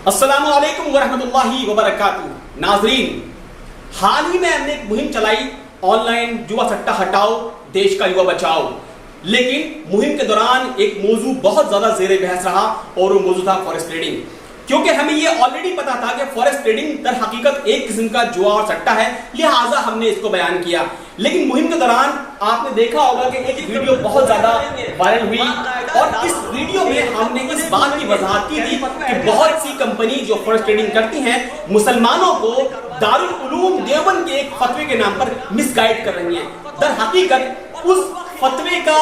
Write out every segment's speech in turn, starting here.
السلام علیکم ورحمۃ اللہ وبرکاتہ. ناظرین، حال ہی میں ہم نے ایک مہم چلائی آن لائن جوا سٹا ہٹاؤ دیش کا یوا بچاؤ. لیکن مہم کے دوران ایک موضوع بہت زیادہ زیر بحث رہا اور وہ موضوع تھا فوریکس ٹریڈنگ. کیونکہ ہمیں یہ آلریڈی پتا تھا کہ فوریکس ٹریڈنگ در حقیقت ایک قسم کا جوا اور سٹا ہے، لہٰذا ہم نے اس کو بیان کیا. لیکن مہم کے دوران آپ نے دیکھا ہوگا کہ ایک ویڈیو بہت زیادہ وائرل ہوئی اور اس ویڈیو میں ہم نے اس بات کی وضاحت کی تھی کہ بہت سی کمپنی جو فوریکس ٹریڈنگ کرتی ہیں مسلمانوں کو دارالعلوم دیوبند کے ایک فتوے کے نام پر مس گائیڈ کر رہی ہیں. در حقیقت اس فتوے کا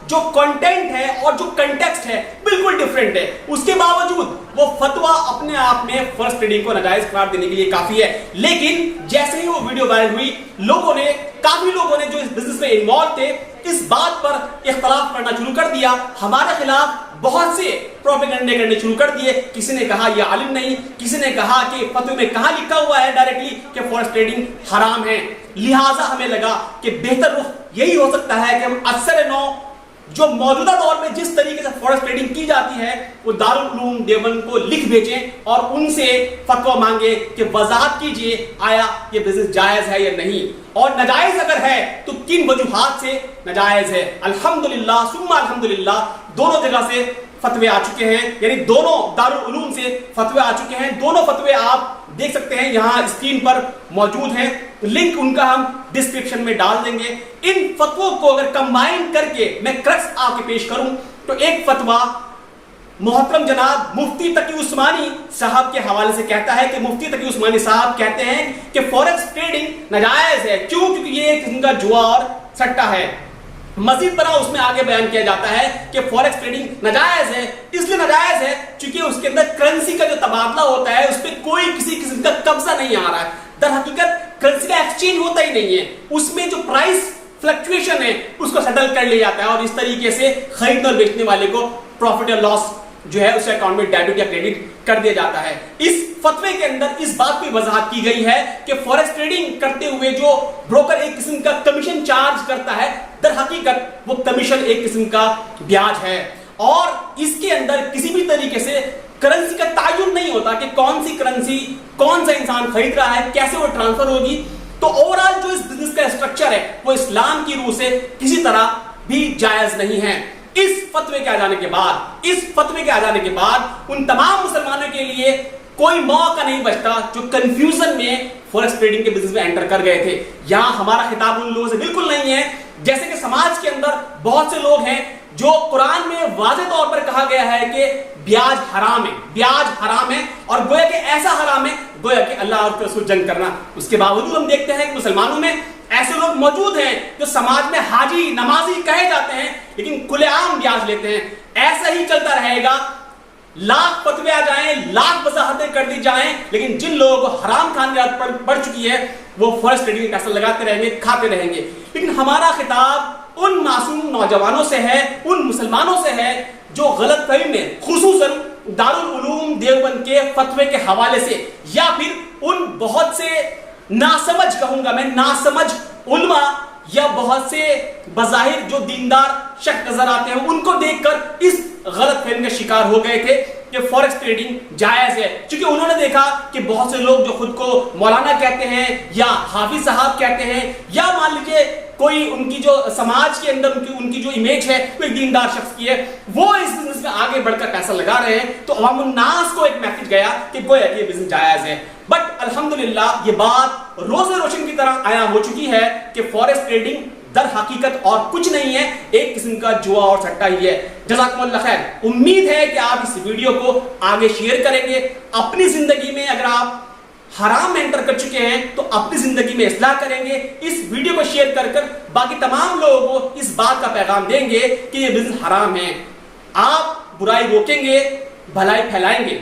جو کنٹینٹ ہے اور جو کنٹیکسٹ ہے بالکل ڈیفرنٹ ہے. اس کے باوجود وہ فتویٰ اپنے آپ میں فوریکس ٹریڈنگ کو ناجائز قرار دینے کے لیے کافی ہے. لیکن جیسے ہی وہ ویڈیو وائرل ہوئی کافی لوگوں نے جو اس بزنس میں انوالو تھے اس بات پر اختلاف کرنا شروع کر دیا. ہمارے خلاف بہت سے پروپیگنڈے کرنے شروع کر دیے. کسی نے کہا یہ عالم نہیں، کسی نے کہا کہ فتوے میں کہاں لکھا ہوا ہے ڈائریکٹلی کہ فوریکس ٹریڈنگ حرام ہے. لہٰذا ہمیں لگا کہ بہتر رخ یہی ہو سکتا ہے کہ ہم اکثر نو جو موجودہ دور میں جس طریقے سے فوریکس ٹریڈنگ کی جاتی ہے وہ دارالعلوم دیوبند کو لکھ بھیجیں اور ان سے فتویٰ مانگے کہ وضاحت کیجئے آیا یہ بزنس جائز ہے یا نہیں، اور ناجائز اگر ہے تو کن وجوہات سے ناجائز ہے. الحمدللہ ثم الحمدللہ دونوں جگہ سے فتوے آ چکے ہیں، یعنی دونوں دارالعلوم سے فتوے آ چکے ہیں. دونوں فتوے آپ دیکھ سکتے ہیں یہاں اسکرین پر موجود ہیں، لنک ان کا ہم ڈسکرپشن میں ڈال دیں گے. ان فتووں کو اگر کمبائن کر کے میں کرکس آپ کے پیش کروں تو ایک فتویٰ محترم جناب مفتی تقی عثمانی صاحب کے حوالے سے کہتا ہے کہ مفتی تقی عثمانی صاحب کہتے ہیں کہ فوریکس ٹریڈنگ ناجائز ہے. کیوں؟ کیونکہ یہ ایک قسم کا جوا اور سٹا ہے. مزید برآں اس میں آگے بیان کیا جاتا ہے کہ فوریکس ٹریڈنگ ناجائز ہے. اس لیے ناجائز ہے چونکہ اس کے اندر کرنسی کا جو تبادلہ ہوتا ہے اس پہ کوئی کسی قسم کا قبضہ نہیں آ رہا ہے. در حقیقت کرنسی کا ایکسچینج ہوتا ہی نہیں ہے. اس میں جو پرائس فلکچویشن ہے اس کو سیٹل کر لیا جاتا ہے اور اس طریقے سے خریدنے اور بیچنے والے کو پروفٹ یا لاس جو ہے اس اکاؤنٹ میں ڈیبٹ یا کریڈٹ کر دیا جاتا ہے. اس فتوے کے اندر اس بات کی وضاحت کی گئی ہے کہ فوریکس ٹریڈنگ کرتے ہوئے جو بروکر ایک قسم کا کمیشن چارج کرتا ہے در حقیقت وہ کمیشن ایک قسم کا بیاج ہے اور اس کے اندر کسی بھی طریقے سے کرنسی کا تعین نہیں ہوتا کہ کون سی کرنسی کون سا انسان خرید رہا ہے، کیسے وہ ٹرانسفر ہوگی. تو اوورآل جو اس بزنس کا اسٹرکچر ہے وہ اسلام کی روح سے کسی طرح بھی جائز نہیں ہے. اس فتوے کے آ جانے کے بعد ان تمام مسلمانوں کے لیے کوئی موقع نہیں بچتا جو کنفیوژن میں فوریکس ٹریڈنگ کے بزنس میں انٹر کر گئے تھے. یہاں ہمارا خطاب ان لوگوں سے بالکل نہیں ہے جیسے کہ سماج کے اندر بہت سے لوگ ہیں جو قرآن میں واضح طور پر کہا گیا ہے کہ بیاج حرام ہے اور گویا کہ ایسا حرام ہے گویا کہ اللہ اور رسول جنگ کرنا. اس کے باوجود ہم دیکھتے ہیں کہ مسلمانوں میں ایسے لوگ موجود ہیں جو سماج میں حاجی نمازی کہے جاتے ہیں لیکن کھلے عام بیاج لیتے ہیں. ایسا ہی چلتا رہے گا، لاکھ فتوے آ جائیں، لاکھ وضاحتیں کر دی جائیں، لیکن جن لوگوں کو حرام کھانے کی عادت پڑ چکی ہے وہ فوریکس ٹریڈنگ کا پیسہ لگاتے رہیں گے، کھاتے رہیں گے. لیکن ہمارا خطاب ان معصوم نوجوانوں سے ہے، ان مسلمانوں سے ہے جو غلط فہمی میں خصوصاً دارالعلوم دیوبند کے فتوے کے حوالے سے یا پھر ان بہت سے ناسمجھ کہوں گا میں ناسمجھ علماء یا بہت سے بظاہر جو دیندار شخص نظر آتے ہیں ان کو دیکھ کر اس غلط فہمی کا شکار ہو گئے تھے کہ فوریکس ٹریڈنگ جائز ہے. چونکہ انہوں نے دیکھا کہ بہت سے لوگ جو خود کو مولانا کہتے ہیں یا حافظ صاحب کہتے ہیں یا مان لیجیے کوئی ان کی جو سماج کے اندر ان کی جو امیج ہے وہ ایک دیندار شخص کی ہے، وہ اس بزنس میں آگے بڑھ کر پیسہ لگا رہے ہیں. تو عوام الناس کو ایک میسج گیا کہ گویا کہ یہ بزنس جائز ہے. بٹ الحمدللہ یہ بات روز روشن کی طرح عیاں ہو چکی ہے کہ فوریکس ٹریڈنگ در حقیقت اور کچھ نہیں ہے، ایک قسم کا جوا اور سٹا ہی ہے. جزاکم اللہ خیر. امید ہے کہ آپ اس ویڈیو کو آگے شیئر کریں گے. اپنی زندگی میں اگر آپ حرام میں انٹر کر چکے ہیں تو اپنی زندگی میں اصلاح کریں گے. اس ویڈیو کو شیئر کر باقی تمام لوگوں کو اس بات کا پیغام دیں گے کہ یہ بزنس حرام ہے. آپ برائی روکیں گے، بھلائی پھیلائیں گے.